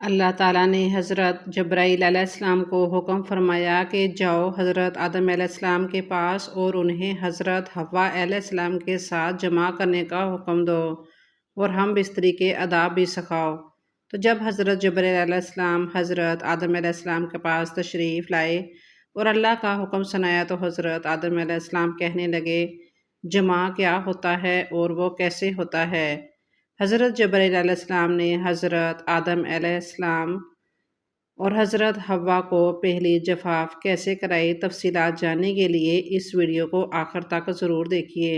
اللہ تعالیٰ نے حضرت جبرائیل علیہ السلام کو حکم فرمایا کہ جاؤ حضرت آدم علیہ السلام کے پاس اور انہیں حضرت حوا علیہ السلام کے ساتھ جمع کرنے کا حکم دو اور ہم بستری کے آداب بھی سکھاؤ۔ تو جب حضرت جبرائیل علیہ السلام حضرت آدم علیہ السلام کے پاس تشریف لائے اور اللہ کا حکم سنایا تو حضرت آدم علیہ السلام کہنے لگے، جمع کیا ہوتا ہے اور وہ کیسے ہوتا ہے؟ حضرت جبرائیل علیہ السلام نے حضرت آدم علیہ السلام اور حضرت حوا کو پہلی جفاف کیسے کرائی، تفصیلات جاننے کے لیے اس ویڈیو کو آخر تک ضرور دیکھیے۔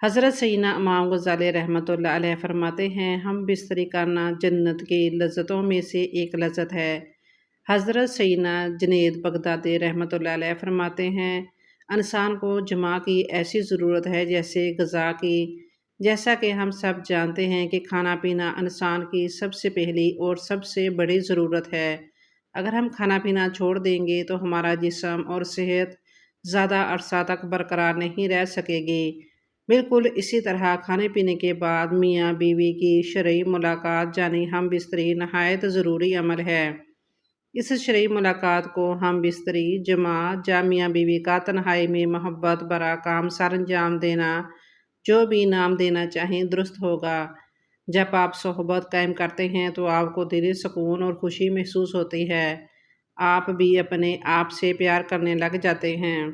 حضرت سیدنا امام غزالی رحمۃ اللہ علیہ فرماتے ہیں، ہم بستری کرنا جنت کی لذتوں میں سے ایک لذت ہے۔ حضرت سیدنا جنید بغدادی رحمۃ اللہ علیہ فرماتے ہیں، انسان کو جمع کی ایسی ضرورت ہے جیسے غذا کی۔ جیسا کہ ہم سب جانتے ہیں کہ کھانا پینا انسان کی سب سے پہلی اور سب سے بڑی ضرورت ہے۔ اگر ہم کھانا پینا چھوڑ دیں گے تو ہمارا جسم اور صحت زیادہ عرصہ تک برقرار نہیں رہ سکے گی۔ بالکل اسی طرح کھانے پینے کے بعد میاں بیوی کی شرعی ملاقات یعنی ہم بستری نہایت ضروری عمل ہے۔ اس شرعی ملاقات کو ہم بستری جمع یا میاں بیوی کا تنہائی میں محبت برا کام سر انجام دینا، جو بھی نام دینا چاہیں درست ہوگا۔ جب آپ صحبت قائم کرتے ہیں تو آپ کو دلی سکون اور خوشی محسوس ہوتی ہے، آپ بھی اپنے آپ سے پیار کرنے لگ جاتے ہیں۔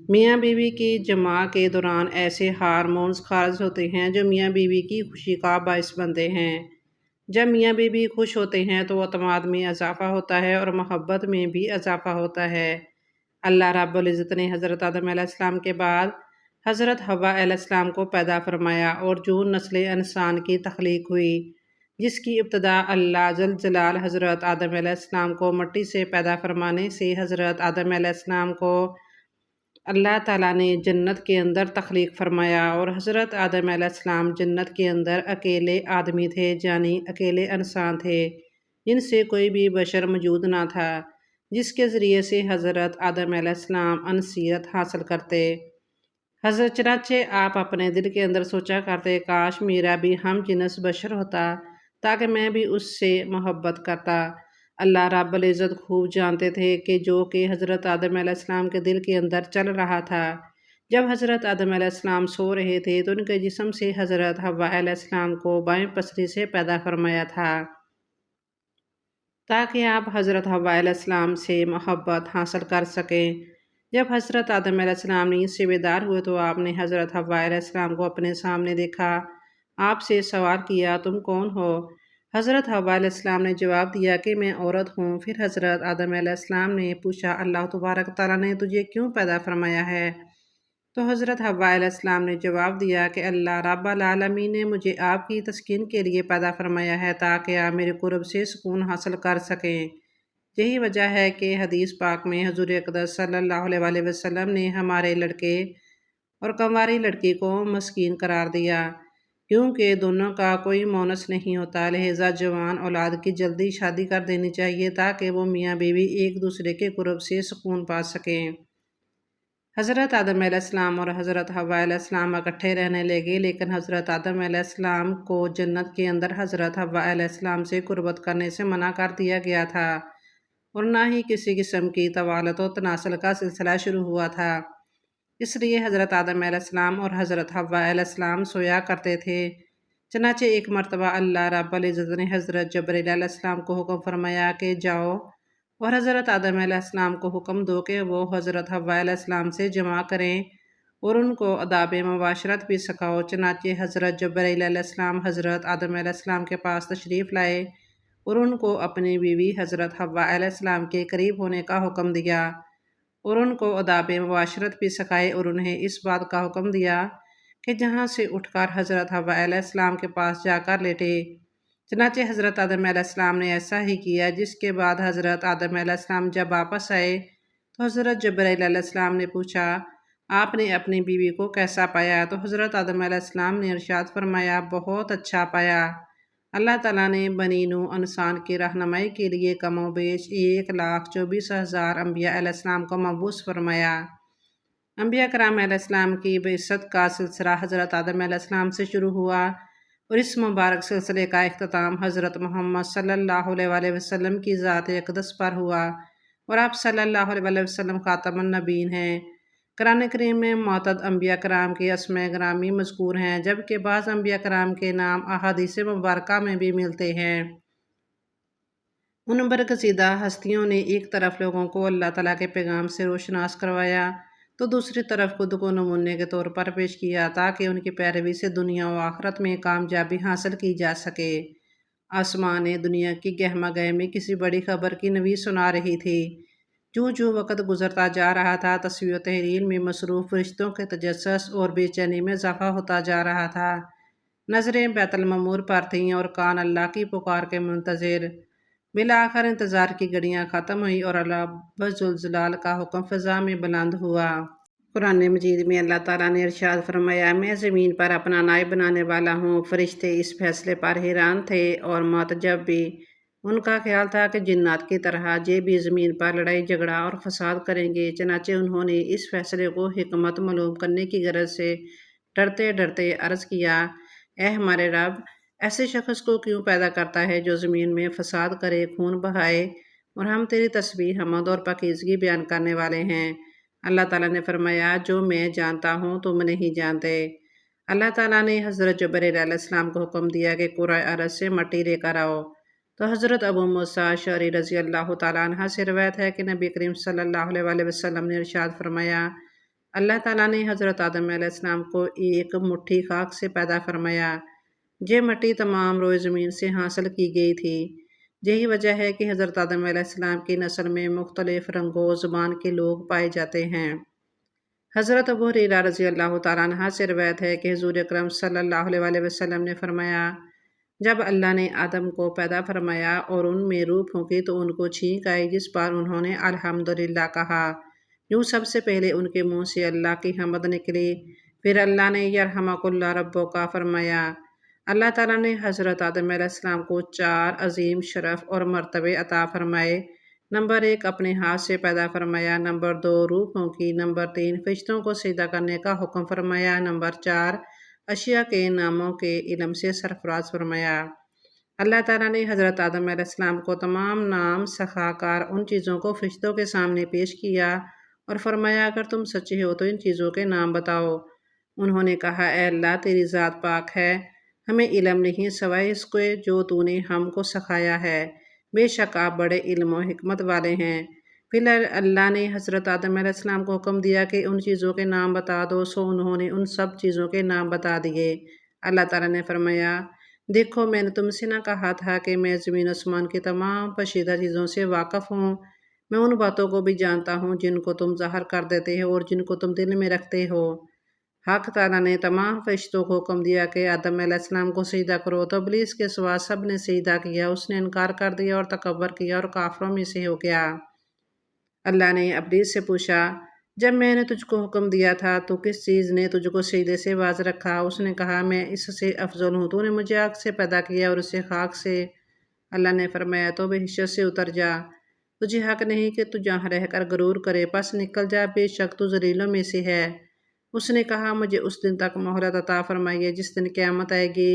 میاں بیوی کی جمع کے دوران ایسے ہارمونز خارج ہوتے ہیں جو میاں بیوی کی خوشی کا باعث بنتے ہیں۔ جب میاں بیوی خوش ہوتے ہیں تو اعتماد میں اضافہ ہوتا ہے اور محبت میں بھی اضافہ ہوتا ہے۔ اللہ رب العزت نے حضرت آدم علیہ السلام کے بعد حضرت حوا علیہ السلام کو پیدا فرمایا اور جو نسل انسان کی تخلیق ہوئی، جس کی ابتدا اللہ ذل جلال حضرت آدم علیہ السلام کو مٹی سے پیدا فرمانے سے حضرت آدم علیہ السلام کو اللہ تعالیٰ نے جنت کے اندر تخلیق فرمایا، اور حضرت آدم علیہ السلام جنت کے اندر اکیلے آدمی تھے، یعنی اکیلے انسان تھے، جن سے کوئی بھی بشر موجود نہ تھا جس کے ذریعے سے حضرت آدم علیہ السلام انسیت حاصل کرتے۔ حضرت چنانچہ آپ اپنے دل کے اندر سوچا کرتے، کاش میرا بھی ہم جنس بشر ہوتا تاکہ میں بھی اس سے محبت کرتا۔ اللہ رب العزت خوب جانتے تھے کہ جو کہ حضرت آدم علیہ السلام کے دل کے اندر چل رہا تھا۔ جب حضرت آدم علیہ السلام سو رہے تھے تو ان کے جسم سے حضرت حوا علیہ السلام کو بائیں پسری سے پیدا فرمایا تھا تاکہ آپ حضرت حوا علیہ السلام سے محبت حاصل کر سکیں۔ جب حضرت آدم علیہ السلام نیند سے بیدار ہوئے تو آپ نے حضرت حوا علیہ السلام کو اپنے سامنے دیکھا۔ آپ سے سوال کیا، تم کون ہو؟ حضرت حوا علیہ السلام نے جواب دیا کہ میں عورت ہوں۔ پھر حضرت آدم علیہ السلام نے پوچھا، اللہ تبارک تعالیٰ نے تجھے کیوں پیدا فرمایا ہے؟ تو حضرت حوا علیہ السلام نے جواب دیا کہ اللہ رب العالمین نے مجھے آپ کی تسکین کے لیے پیدا فرمایا ہے تاکہ آپ میرے قرب سے سکون حاصل کر سکیں۔ یہی وجہ ہے کہ حدیث پاک میں حضور اقدس صلی اللہ علیہ وآلہ وسلم نے ہمارے لڑکے اور کنواری لڑکی کو مسکین قرار دیا، کیونکہ دونوں کا کوئی مونس نہیں ہوتا، لہٰذا جوان اولاد کی جلدی شادی کر دینی چاہیے تاکہ وہ میاں بیوی ایک دوسرے کے قرب سے سکون پا سکیں۔ حضرت آدم علیہ السلام اور حضرت حوا علیہ السلام اکٹھے رہنے لگے، لیکن حضرت آدم علیہ السلام کو جنت کے اندر حضرت حوا علیہ السلام سے قربت کرنے سے منع کر دیا گیا تھا، اور نہ ہی کسی قسم کی طوالت و تناسل کا سلسلہ شروع ہوا تھا۔ اس لیے حضرت آدم علیہ السلام اور حضرت حوا علیہ السلام سویا کرتے تھے۔ چنانچہ ایک مرتبہ اللہ رب العزت نے حضرت جبرائیل علیہ السلام کو حکم فرمایا کہ جاؤ اور حضرت آدم علیہ السلام کو حکم دو کہ وہ حضرت حوا علیہ السلام سے جمع کریں اور ان کو آداب معاشرت بھی سکھاؤ۔ چنانچہ حضرت جبرائیل علیہ السلام حضرت آدم علیہ السلام کے پاس تشریف لائے اور ان کو اپنی بیوی حضرت حوا علیہ السلام کے قریب ہونے کا حکم دیا اور ان کو آداب معاشرت بھی سکھائے، اور انہیں اس بات کا حکم دیا کہ جہاں سے اٹھ کر حضرت حوا علیہ السلام کے پاس جا کر لیٹے۔ چنانچہ حضرت آدم علیہ السلام نے ایسا ہی کیا، جس کے بعد حضرت آدم علیہ السلام جب واپس آئے تو حضرت جبرائیل علیہ السلام نے پوچھا، آپ نے اپنی بیوی کو کیسا پایا؟ تو حضرت آدم علیہ السلام نے ارشاد فرمایا، بہت اچھا پایا۔ اللہ تعالیٰ نے بنی نوع انسان کی رہنمائی کے لیے کم و بیش 1,24,000 انبیاء علیہ السلام کو مبعوث فرمایا۔ انبیاء کرام علیہ السلام کی بعثت کا سلسلہ حضرت آدم علیہ السلام سے شروع ہوا اور اس مبارک سلسلے کا اختتام حضرت محمد صلی اللہ علیہ وسلم کی ذات اقدس پر ہوا اور آپ صلی اللہ علیہ وسلم خاتم النبیین ہیں۔ قرآن کریم میں معتد انبیاء کرام کی اسماء گرامی مذکور ہیں، جبکہ بعض انبیاء کرام کے نام احادیث مبارکہ میں بھی ملتے ہیں۔ ان برگزیدہ ہستیوں نے ایک طرف لوگوں کو اللہ تعالیٰ کے پیغام سے روشناس کروایا تو دوسری طرف خود کو نمونے کے طور پر پیش کیا تاکہ ان کی پیروی سے دنیا و آخرت میں کامیابی حاصل کی جا سکے۔ آسمان دنیا کی گہما گہمی کسی بڑی خبر کی نوید سنا رہی تھی۔ جوں جوں وقت گزرتا جا رہا تھا، تصویر و تحریر میں مصروف فرشتوں کے تجسس اور بے چینی میں اضافہ ہوتا جا رہا تھا۔ نظریں بیت المعمور پر تھیں اور کان اللہ کی پکار کے منتظر۔ بالآخر انتظار کی گھڑیاں ختم ہوئی اور رب ذوالجلال کا حکم فضا میں بلند ہوا۔ قرآن مجید میں اللہ تعالیٰ نے ارشاد فرمایا، میں زمین پر اپنا نائب بنانے والا ہوں۔ فرشتے اس فیصلے پر حیران تھے اور معتجب بھی۔ ان کا خیال تھا کہ جنات کی طرح یہ بھی زمین پر لڑائی جھگڑا اور فساد کریں گے، چنانچہ انہوں نے اس فیصلے کو حکمت معلوم کرنے کی غرض سے ڈرتے ڈرتے عرض کیا، اے ہمارے رب، ایسے شخص کو کیوں پیدا کرتا ہے جو زمین میں فساد کرے، خون بہائے، اور ہم تیری تسبیح، حمد اور پاکیزگی بیان کرنے والے ہیں۔ اللہ تعالیٰ نے فرمایا، جو میں جانتا ہوں تم نہیں جانتے۔ اللہ تعالیٰ نے حضرت جبرائیل علیہ السلام کو حکم دیا کہ قرۂ ارض سے مٹی لے کر آؤ، تو حضرت ابو موسیٰ اشعری رضی اللہ تعالیٰ عنہ سے روایت ہے کہ نبی کریم صلی اللہ علیہ وسلم نے ارشاد فرمایا، اللہ تعالیٰ نے حضرت آدم علیہ السلام کو ایک مٹھی خاک سے پیدا فرمایا۔ یہ مٹی تمام روئے زمین سے حاصل کی گئی تھی۔ یہی وجہ ہے کہ حضرت آدم علیہ السلام کی نسل میں مختلف رنگ و زبان کے لوگ پائے جاتے ہیں۔ حضرت ابو ہریرہ رضی اللہ تعالیٰ عنہ سے روایت ہے کہ حضور اکرم صلی اللہ علیہ وسلم نے فرمایا، جب اللہ نے آدم کو پیدا فرمایا اور ان میں روح پھونکی تو ان کو چھینک آئی، جس پر انہوں نے الحمدللہ کہا۔ یوں سب سے پہلے ان کے منہ سے اللہ کی حمد نکلی، پھر اللہ نے یرحمک اللہ ربک فرمایا۔ اللہ تعالیٰ نے حضرت آدم علیہ السلام کو 4 عظیم شرف اور مرتبے عطا فرمائے۔ نمبر 1 اپنے ہاتھ سے پیدا فرمایا، نمبر 2 روح پھونکی، نمبر 3 فرشتوں کو سجدہ کرنے کا حکم فرمایا، نمبر 4 اشیاء کے ناموں کے علم سے سرفراز فرمایا۔ اللہ تعالیٰ نے حضرت آدم علیہ السلام کو تمام نام سکھا کر ان چیزوں کو فرشتوں کے سامنے پیش کیا اور فرمایا، اگر تم سچے ہو تو ان چیزوں کے نام بتاؤ۔ انہوں نے کہا، اے اللہ، تیری ذات پاک ہے، ہمیں علم نہیں سوائے اس کے جو تو نے ہم کو سکھایا ہے، بے شک آپ بڑے علم و حکمت والے ہیں۔ پھر اللہ نے حضرت آدم علیہ السلام کو حکم دیا کہ ان چیزوں کے نام بتا دو، سو انہوں نے ان سب چیزوں کے نام بتا دیے۔ اللہ تعالیٰ نے فرمایا، دیکھو میں نے تم سے نہ کہا تھا کہ میں زمین آسمان کی تمام پوشیدہ چیزوں سے واقف ہوں؟ میں ان باتوں کو بھی جانتا ہوں جن کو تم ظاہر کر دیتے ہو اور جن کو تم دل میں رکھتے ہو۔ حق تعالیٰ نے تمام فرشتوں کو حکم دیا کہ آدم علیہ السلام کو سجدہ کرو، تو ابلیس کے سوا سب نے سجدہ کیا۔ اس نے انکار کر دیا اور تکبر کیا اور کافروں میں سے ہو گیا۔ اللہ نے ابلیس سے پوچھا، جب میں نے تجھ کو حکم دیا تھا تو کس چیز نے تجھ کو سجدے سے باز رکھا؟ اس نے کہا، میں اس سے افضل ہوں، تو نے مجھے آگ سے پیدا کیا اور اسے خاک سے۔ اللہ نے فرمایا، تو بے حشت سے اتر جا، تجھے حق نہیں کہ تو جہاں رہ کر غرور کرے، پس نکل جا، بے شک تو ذلیلوں میں سے ہے۔ اس نے کہا، مجھے اس دن تک مہلت عطا فرمائیے جس دن قیامت آئے گی۔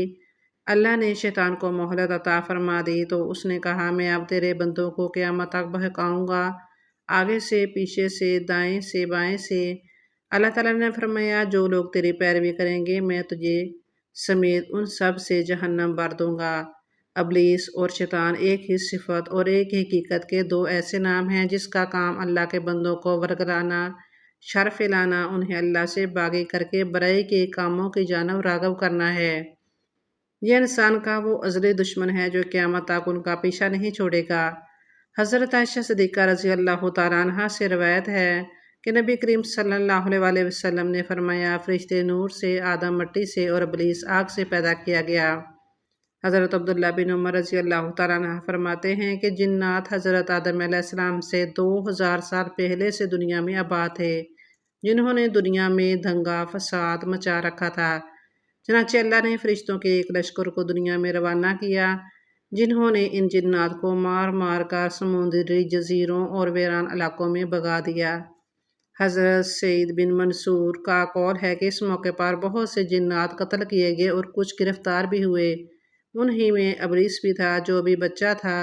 اللہ نے شیطان کو مہلت عطا فرما دی تو اس نے کہا، میں اب تیرے بندوں کو قیامت تک بہکاؤں گا، آگے سے، پیچھے سے، دائیں سے، بائیں سے۔ اللہ تعالیٰ نے فرمایا، جو لوگ تیری پیروی کریں گے میں تجھے سمیت ان سب سے جہنم بھر دوں گا۔ ابلیس اور شیطان ایک ہی صفت اور ایک ہی حقیقت کے 2 ایسے نام ہیں جس کا کام اللہ کے بندوں کو ورگلانا، شر پھیلانا، انہیں اللہ سے باغی کر کے برائی کے کاموں کی جانب راغب کرنا ہے۔ یہ انسان کا وہ ازلی دشمن ہے جو قیامت تک ان کا پیچھا نہیں چھوڑے گا۔ حضرت عائشہ صدیقہ رضی اللہ تعالیٰ عنہا سے روایت ہے کہ نبی کریم صلی اللہ علیہ وسلم نے فرمایا، فرشتے نور سے، آدم مٹی سے اور ابلیس آگ سے پیدا کیا گیا۔ حضرت عبداللہ بن عمر رضی اللہ تعالیٰ عنہ فرماتے ہیں کہ جنات حضرت آدم علیہ السلام سے 2000 سال پہلے سے دنیا میں آباد تھے، جنہوں نے دنیا میں دنگا فساد مچا رکھا تھا۔ چنانچہ اللہ نے فرشتوں کے ایک لشکر کو دنیا میں روانہ کیا، جنہوں نے ان جنات کو مار مار کر سمندری جزیروں اور ویران علاقوں میں بھگا دیا۔ حضرت سعید بن منصور کا قول ہے کہ اس موقع پر بہت سے جنات قتل کیے گئے اور کچھ گرفتار بھی ہوئے۔ انہی میں ابلیس بھی تھا جو بھی بچہ تھا،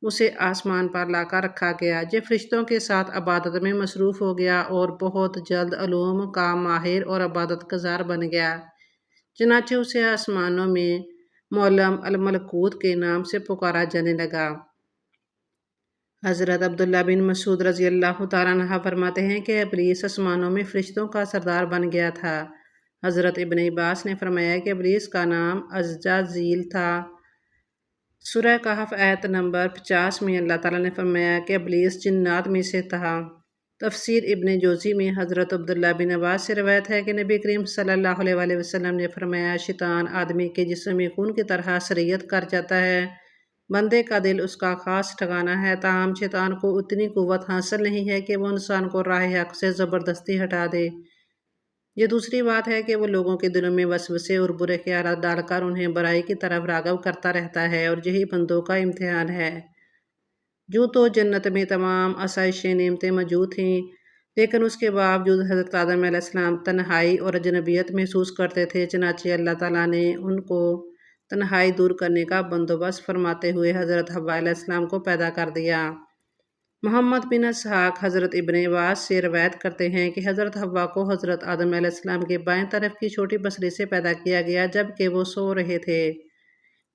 اسے آسمان پر لا کر رکھا گیا۔ یہ فرشتوں کے ساتھ عبادت میں مصروف ہو گیا اور بہت جلد علوم کا ماہر اور عبادت گزار بن گیا، چنانچہ اسے آسمانوں میں معلم الملکوت کے نام سے پکارا جانے لگا۔ حضرت عبداللہ بن مسعود رضی اللہ تعالیٰ عنہ فرماتے ہیں کہ ابلیس آسمانوں میں فرشتوں کا سردار بن گیا تھا۔ حضرت ابن عباس نے فرمایا کہ ابلیس کا نام عزازیل تھا۔ سورہ کہف آیت نمبر 50 میں اللہ تعالیٰ نے فرمایا کہ ابلیس جنات میں سے تھا۔ تفسیر ابن جوزی میں حضرت عبداللہ بن عباس سے روایت ہے کہ نبی کریم صلی اللہ علیہ وسلم نے فرمایا، شیطان آدمی کے جسم میں خون کی طرح سریت کر جاتا ہے، بندے کا دل اس کا خاص ٹھکانہ ہے، تاہم شیطان کو اتنی قوت حاصل نہیں ہے کہ وہ انسان کو راہ حق سے زبردستی ہٹا دے۔ یہ دوسری بات ہے کہ وہ لوگوں کے دلوں میں وسوسے اور برے خیالات ڈال کر انہیں برائی کی طرف راغب کرتا رہتا ہے، اور یہی بندوں کا امتحان ہے۔ یوں تو جنت میں تمام آسائشیں نعمتیں موجود تھیں، لیکن اس کے باوجود حضرت آدم علیہ السلام تنہائی اور اجنبیت محسوس کرتے تھے، چنانچہ اللہ تعالیٰ نے ان کو تنہائی دور کرنے کا بندوبست فرماتے ہوئے حضرت حوا علیہ السلام کو پیدا کر دیا۔ محمد بن اسحاق حضرت ابن عباس سے روایت کرتے ہیں کہ حضرت حوا کو حضرت آدم علیہ السلام کے بائیں طرف کی چھوٹی بصری سے پیدا کیا گیا جبکہ وہ سو رہے تھے۔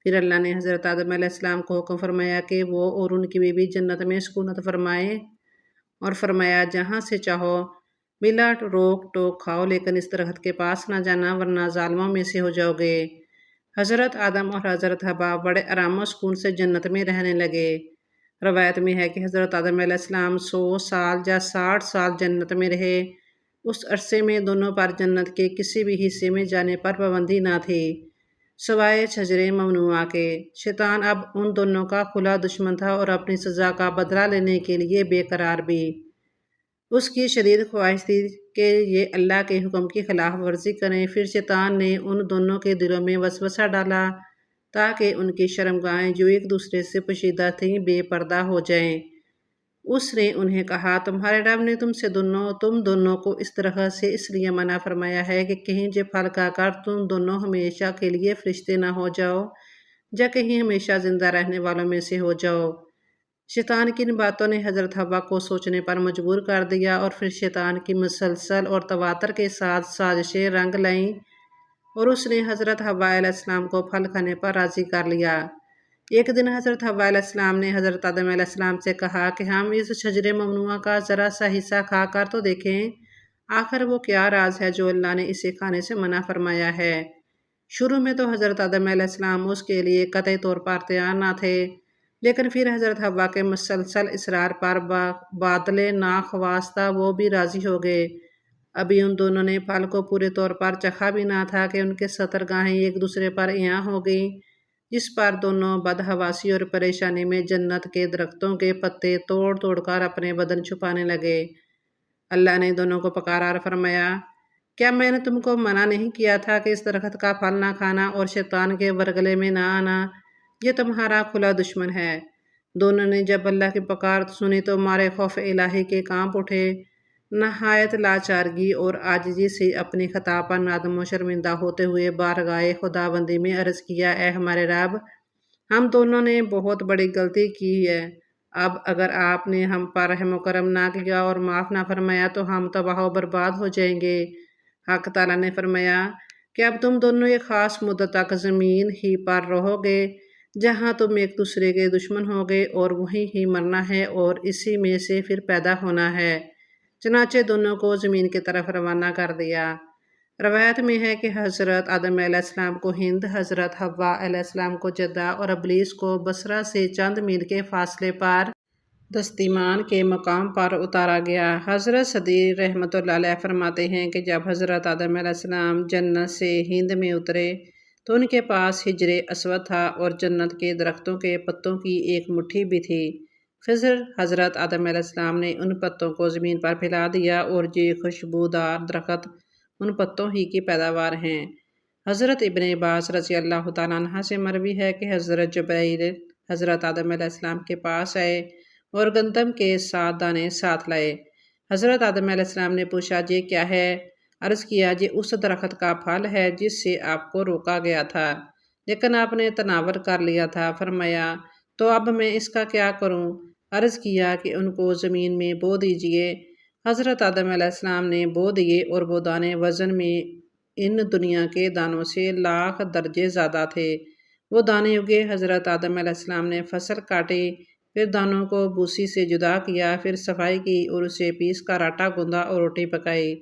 پھر اللہ نے حضرت آدم علیہ السلام کو حکم فرمایا کہ وہ اور ان کی بیوی جنت میں سکونت فرمائیں، اور فرمایا، جہاں سے چاہو بلا روک ٹوک کھاؤ، لیکن اس درخت کے پاس نہ جانا ورنہ ظالموں میں سے ہو جاؤ گے۔ حضرت آدم اور حضرت حوا بڑے آرام و سکون سے جنت میں رہنے لگے۔ روایت میں ہے کہ حضرت آدم علیہ السلام 100 سال یا 60 سال جنت میں رہے۔ اس عرصے میں دونوں پر جنت کے کسی بھی حصے میں جانے پر پابندی نہ تھی، سوائے شجر ممنوعہ کے۔ شیطان اب ان دونوں کا کھلا دشمن تھا اور اپنی سزا کا بدلہ لینے کے لیے بے قرار بھی۔ اس کی شدید خواہش تھی کہ یہ اللہ کے حکم کی خلاف ورزی کریں۔ پھر شیطان نے ان دونوں کے دلوں میں وسوسہ ڈالا تاکہ ان کی شرمگاہیں جو ایک دوسرے سے پوشیدہ تھیں بے پردہ ہو جائیں۔ اس نے انہیں کہا، تمہارے رب نے تم دونوں کو اس طرح سے اس لیے منع فرمایا ہے کہ کہیں یہ پھل کھا کر تم دونوں ہمیشہ کے لیے فرشتے نہ ہو جاؤ یا کہیں ہمیشہ زندہ رہنے والوں میں سے ہو جاؤ۔ شیطان کی ان باتوں نے حضرت حوا کو سوچنے پر مجبور کر دیا، اور پھر شیطان کی مسلسل اور تواتر کے ساتھ سازشیں رنگ لائیں اور اس نے حضرت حوا علیہ السلام کو پھل کھانے پر راضی کر لیا۔ ایک دن حضرت حوا علیہ السلام نے حضرت آدم علیہ السلام سے کہا کہ ہم اس شجر ممنوعہ کا ذرا سا حصہ کھا کر تو دیکھیں، آخر وہ کیا راز ہے جو اللہ نے اسے کھانے سے منع فرمایا ہے۔ شروع میں تو حضرت آدم علیہ السلام اس کے لیے قطعی طور پر تیار نہ تھے، لیکن پھر حضرت حوا کے مسلسل اصرار پر بادل ناخواستہ وہ بھی راضی ہو گئے۔ ابھی ان دونوں نے پھل کو پورے طور پر چکھا بھی نہ تھا کہ ان کے سحرگاہیں ایک دوسرے پر عیاں ہو گئیں، جس پر دونوں بدحواسی اور پریشانی میں جنت کے درختوں کے پتے توڑ توڑ کر اپنے بدن چھپانے لگے۔ اللہ نے دونوں کو پکارا اور فرمایا، کیا میں نے تم کو منع نہیں کیا تھا کہ اس درخت کا پھل نہ کھانا اور شیطان کے ورگلے میں نہ آنا؟ یہ تمہارا کھلا دشمن ہے۔ دونوں نے جب اللہ کی پکار سنی تو مارے خوف الہی کے کانپ اٹھے، نہایت لاچارگی اور عاجزی سے اپنی خطا پر نادم و شرمندہ ہوتے ہوئے بارگاہ خداوندی میں عرض کیا، اے ہمارے رب، ہم دونوں نے بہت بڑی غلطی کی ہے۔ اب اگر آپ نے ہم پر رحم و کرم نہ کیا اور معاف نہ فرمایا تو ہم تباہ و برباد ہو جائیں گے۔ حق تعالیٰ نے فرمایا کہ اب تم دونوں ایک خاص مدت تک زمین ہی پر رہو گے جہاں تم ایک دوسرے کے دشمن ہوگے، اور وہیں ہی مرنا ہے اور اسی میں سے پھر پیدا ہونا ہے۔ چنانچہ دونوں کو زمین کی طرف روانہ کر دیا۔ روایت میں ہے کہ حضرت آدم علیہ السلام کو ہند، حضرت حوا علیہ السلام کو جدہ اور ابلیس کو بصرہ سے چند میل کے فاصلے پر دستیمان کے مقام پر اتارا گیا۔ حضرت صدیق رحمۃ اللہ علیہ فرماتے ہیں کہ جب حضرت آدم علیہ السلام جنت سے ہند میں اترے تو ان کے پاس حجر اسود تھا اور جنت کے درختوں کے پتوں کی ایک مٹھی بھی تھی۔ پھر حضرت آدم علیہ السلام نے ان پتوں کو زمین پر پھیلا دیا، اور یہ خوشبودار درخت ان پتوں ہی کی پیداوار ہیں۔ حضرت ابن عباس رضی اللہ تعالیٰ عنہ سے مروی ہے کہ حضرت جبرائیل حضرت آدم علیہ السلام کے پاس آئے اور گندم کے 7 دانے ساتھ لائے۔ حضرت آدم علیہ السلام نے پوچھا یہ کیا ہے؟ عرض کیا یہ اس درخت کا پھل ہے جس سے آپ کو روکا گیا تھا لیکن آپ نے تناور کر لیا تھا۔ فرمایا تو اب میں اس کا کیا کروں؟ عرض کیا کہ ان کو زمین میں بو دیجئے۔ حضرت آدم علیہ السلام نے بو دیے اور وہ دانے وزن میں ان دنیا کے دانوں سے لاکھ درجے زیادہ تھے۔ وہ دانے اگے، حضرت آدم علیہ السلام نے فصل کاٹی، پھر دانوں کو بھوسی سے جدا کیا، پھر صفائی کی اور اسے پیس کر آٹا گوندھا اور روٹی پکائی۔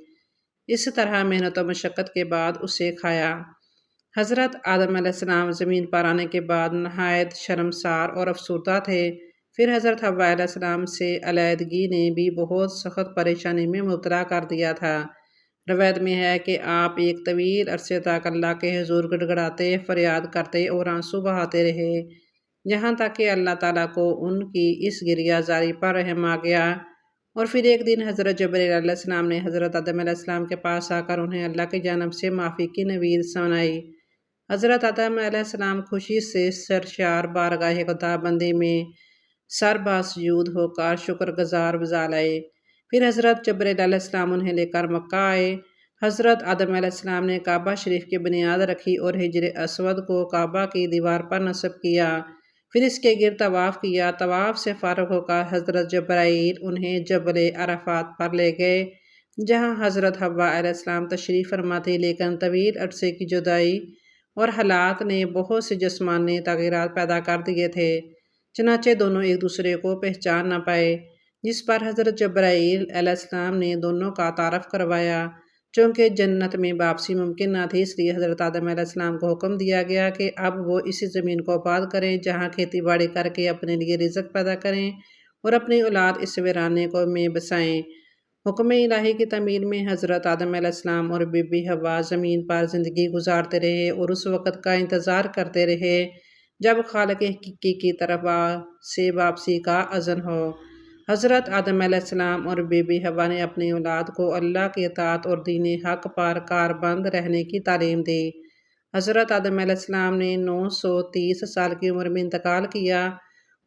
اس طرح محنت و مشقت کے بعد اسے کھایا۔ حضرت آدم علیہ السلام زمین پر آنے کے بعد نہایت شرمسار اور افسردہ تھے۔ پھر حضرت حوا علیہ السلام سے علیحدگی نے بھی بہت سخت پریشانی میں مبتلا کر دیا تھا۔ روایت میں ہے کہ آپ ایک طویل عرصے تک اللہ کے حضور گڑ گڑاتے، فریاد کرتے اور آنسو بہاتے رہے، یہاں تک کہ اللہ تعالیٰ کو ان کی اس گریہ زاری پر رحم آ گیا۔ اور پھر ایک دن حضرت جبرائیل علیہ السلام نے حضرت آدم علیہ السلام کے پاس آ کر انہیں اللہ کی جانب سے معافی کی نوید سنائی۔ حضرت آدم علیہ السلام خوشی سے سرشار بارگاہ خدا بندی میں سر باسجود ہو کر شکر گزار بجا لائے۔ پھر حضرت جبرائیل علیہ السلام انہیں لے کر مکہ آئے۔ حضرت آدم علیہ السلام نے کعبہ شریف کی بنیاد رکھی اور حجر اسود کو کعبہ کی دیوار پر نصب کیا، پھر اس کے گرد طواف کیا۔ طواف سے فارغ ہو کر حضرت جبرائیل انہیں جبل عرفات پر لے گئے، جہاں حضرت حوا علیہ السلام تشریف فرما تھی، لیکن طویل عرصے کی جدائی اور حالات نے بہت سے جسمانی تغیرات پیدا کر دیے تھے، چنانچہ دونوں ایک دوسرے کو پہچان نہ پائے، جس پر حضرت جبرائیل علیہ السلام نے دونوں کا تعارف کروایا۔ چونکہ جنت میں واپسی ممکن نہ تھی، اس لیے حضرت آدم علیہ السلام کو حکم دیا گیا کہ اب وہ اسی زمین کو آباد کریں جہاں کھیتی باڑی کر کے اپنے لیے رزق پیدا کریں اور اپنی اولاد اس ویرانے کو میں بسائیں۔ حکم الہی کی تعمیل میں حضرت آدم علیہ السلام اور بی بی حوا زمین پر زندگی گزارتے رہے اور اس وقت کا انتظار کرتے رہے جب خالق حقیقی کی طرف سے واپسی کا اذن ہو۔ حضرت آدم علیہ السلام اور بی بی حوا نے اپنی اولاد کو اللہ کی اطاعت اور دین حق پر کاربند رہنے کی تعلیم دی۔ حضرت آدم علیہ السلام نے 930 سال کی عمر میں انتقال کیا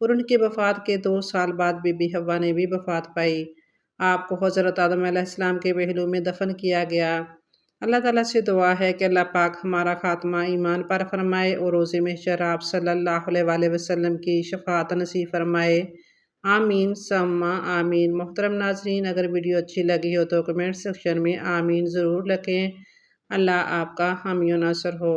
اور ان کی وفات کے 2 سال بعد بی بی حوا نے بھی وفات پائی۔ آپ کو حضرت آدم علیہ السلام کے پہلو میں دفن کیا گیا۔ اللہ تعالیٰ سے دعا ہے کہ اللہ پاک ہمارا خاتمہ ایمان پر فرمائے اور روز محشر آپ صلی اللہ علیہ وآلہ وسلم کی شفاعت نصیب فرمائے۔ آمین ثم آمین۔ محترم ناظرین، اگر ویڈیو اچھی لگی ہو تو کمنٹ سیکشن میں آمین ضرور لکھیں۔ اللہ آپ کا حامی و ناصر ہو۔